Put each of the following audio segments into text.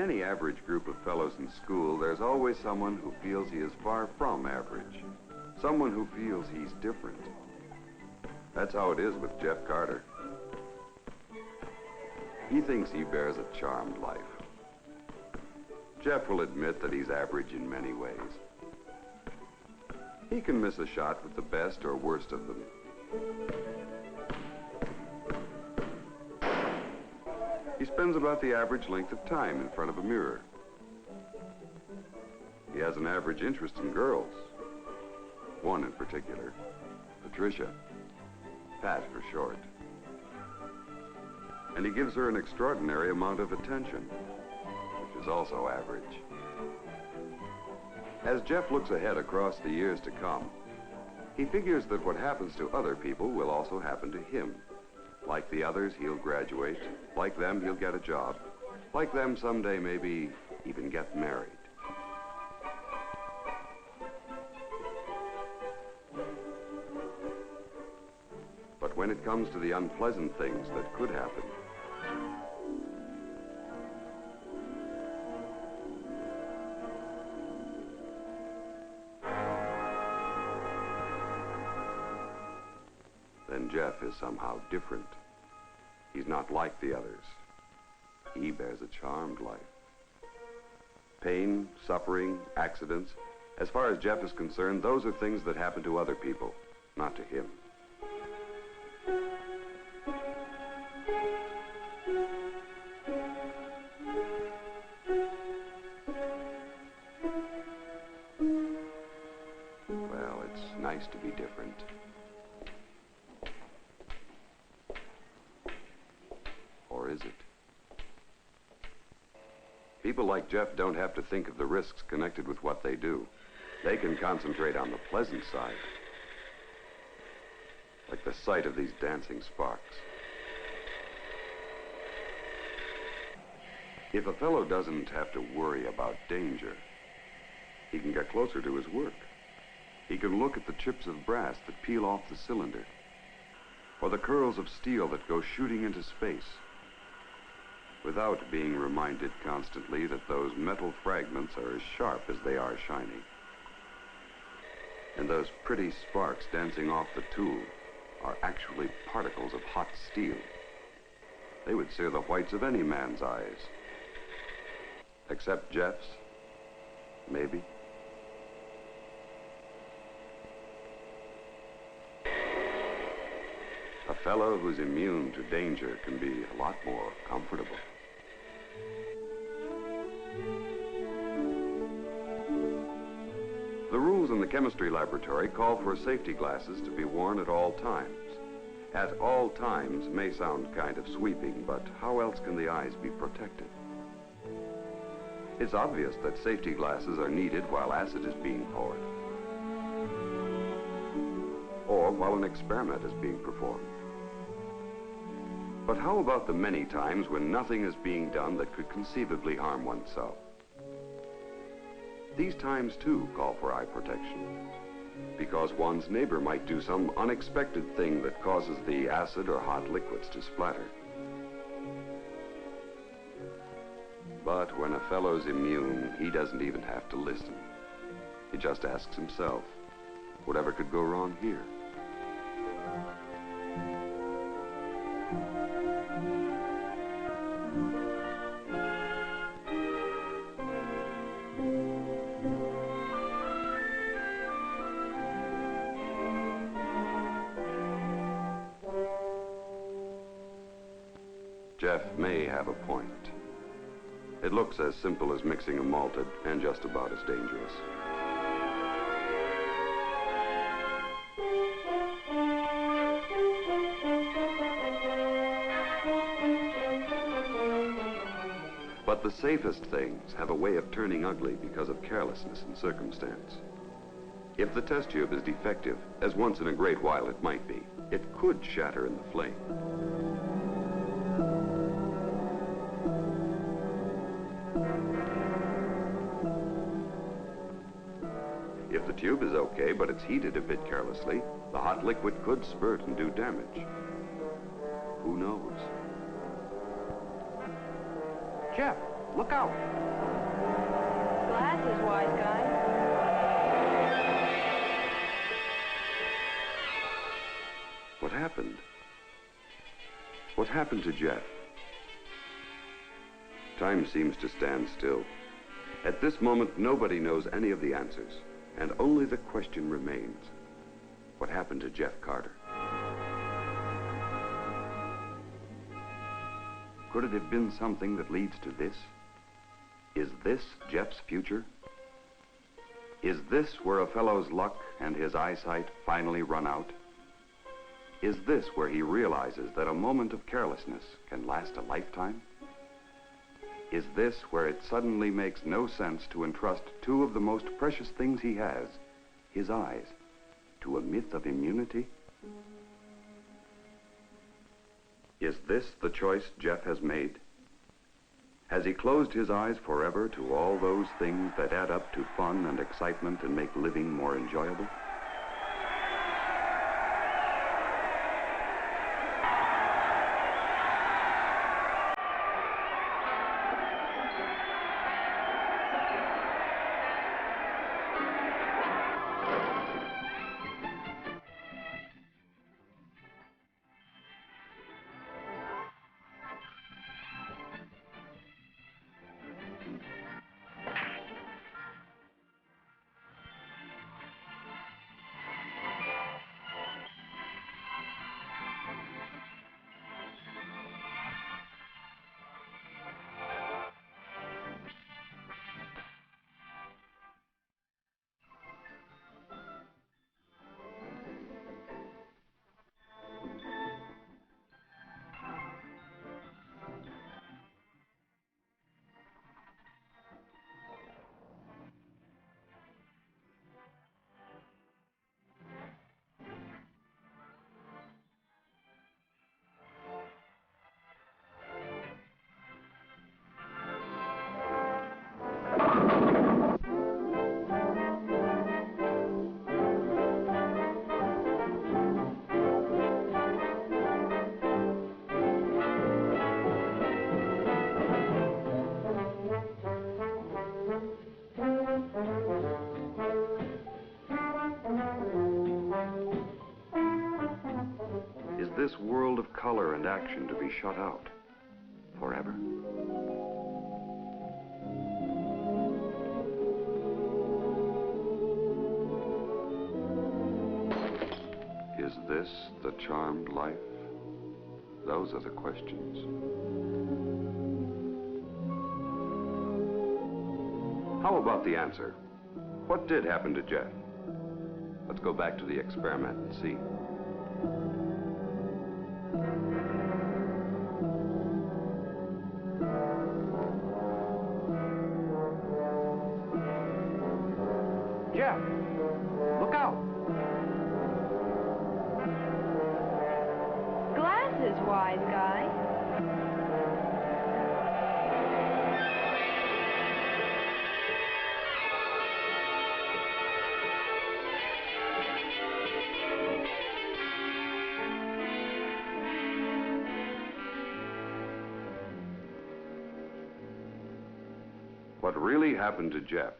any average group of fellows in school, there's always someone who feels he is far from average. Someone who feels he's different. That's how it is with Jeff Carter. He thinks he bears a charmed life. Jeff will admit that he's average in many ways. He can miss a shot with the best or worst of them. He spends about the average length of time in front of a mirror. He has an average interest in girls. One in particular, Patricia. Pat for short. And he gives her an extraordinary amount of attention, which is also average. As Jeff looks ahead across the years to come, he figures that what happens to other people will also happen to him. Like the others, he'll graduate. Like them, he'll get a job. Like them, someday maybe even get married. But when it comes to the unpleasant things that could happen, then Jeff is somehow different. He's not like the others. He bears a charmed life. Pain, suffering, accidents, as far as Jeff is concerned, those are things that happen to other people, not to him. Well, it's nice to be different. Or is it? People like Jeff don't have to think of the risks connected with what they do. They can concentrate on the pleasant side. Like the sight of these dancing sparks. If a fellow doesn't have to worry about danger, he can get closer to his work. He can look at the chips of brass that peel off the cylinder, or the curls of steel that go shooting into space, without being reminded constantly that those metal fragments are as sharp as they are shiny. And those pretty sparks dancing off the tool are actually particles of hot steel. They would sear the whites of any man's eyes. Except Jeff's, maybe. A fellow who's immune to danger can be a lot more comfortable. The rules in the chemistry laboratory call for safety glasses to be worn at all times. At all times may sound kind of sweeping, but how else can the eyes be protected? It's obvious that safety glasses are needed while acid is being poured, or while an experiment is being performed. But how about the many times when nothing is being done that could conceivably harm oneself? These times, too, call for eye protection, because one's neighbor might do some unexpected thing that causes the acid or hot liquids to splatter. But when a fellow's immune, he doesn't even have to listen. He just asks himself, whatever could go wrong here? Jeff may have a point. It looks as simple as mixing a malted and just about as dangerous. But the safest things have a way of turning ugly because of carelessness and circumstance. If the test tube is defective, as once in a great while it might be, it could shatter in the flame. If the tube is okay, but it's heated a bit carelessly, the hot liquid could spurt and do damage. Who knows? Jeff, Look out! Glasses, wise guy. What happened? What happened to Jeff? Time seems to stand still. At this moment, nobody knows any of the answers, and only the question remains. What happened to Jeff Carter? Could it have been something that leads to this? Is this Jeff's future? Is this where a fellow's luck and his eyesight finally run out? Is this where he realizes that a moment of carelessness can last a lifetime? Is this where it suddenly makes no sense to entrust two of the most precious things he has, his eyes, to a myth of immunity? Is this the choice Jeff has made? Has he closed his eyes forever to all those things that add up to fun and excitement and make living more enjoyable? Is this world of color and action to be shut out forever? Is this the charmed life? Those are the questions. How about the answer? What did happen to Jeff? Let's go back to the experiment and see. Jeff, look out! Glasses, wise guy. What really happened to Jeff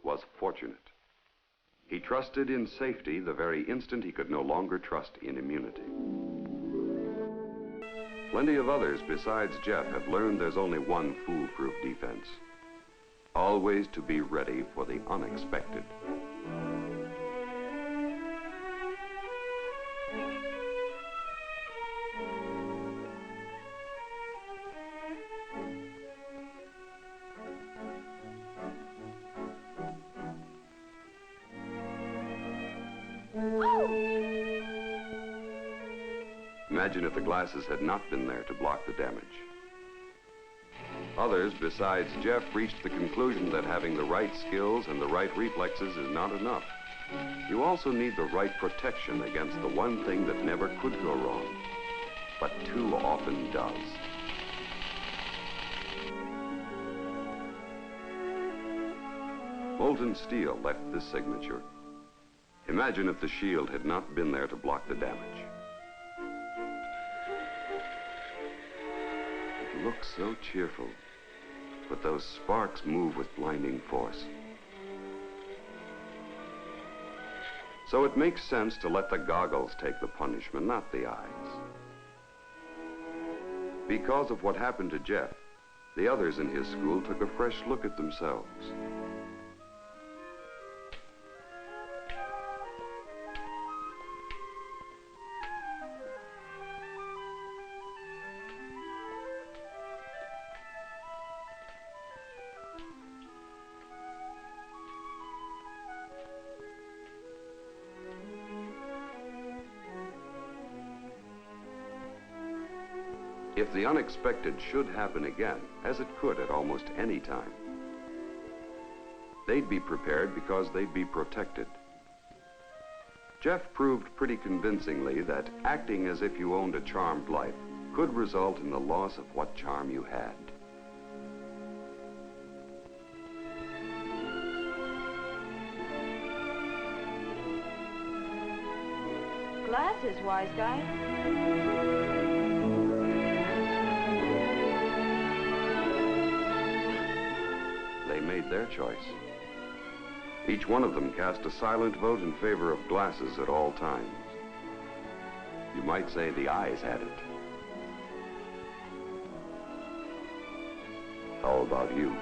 was fortunate. He trusted in safety the very instant he could no longer trust in immunity. Plenty of others besides Jeff have learned there's only one foolproof defense. Always to be ready for the unexpected. Imagine if the glasses had not been there to block the damage. Others, besides Jeff, reached the conclusion that having the right skills and the right reflexes is not enough. You also need the right protection against the one thing that never could go wrong, but too often does. Molten steel left this signature. Imagine if the shield had not been there to block the damage. It looks so cheerful, but those sparks move with blinding force. So it makes sense to let the goggles take the punishment, not the eyes. Because of what happened to Jeff, the others in his school took a fresh look at themselves. If the unexpected should happen again, as it could at almost any time, they'd be prepared because they'd be protected. Jeff proved pretty convincingly that acting as if you owned a charmed life could result in the loss of what charm you had. Glasses, wise guy. They made their choice. Each one of them cast a silent vote in favor of glasses at all times. You might say the eyes had it. How about you?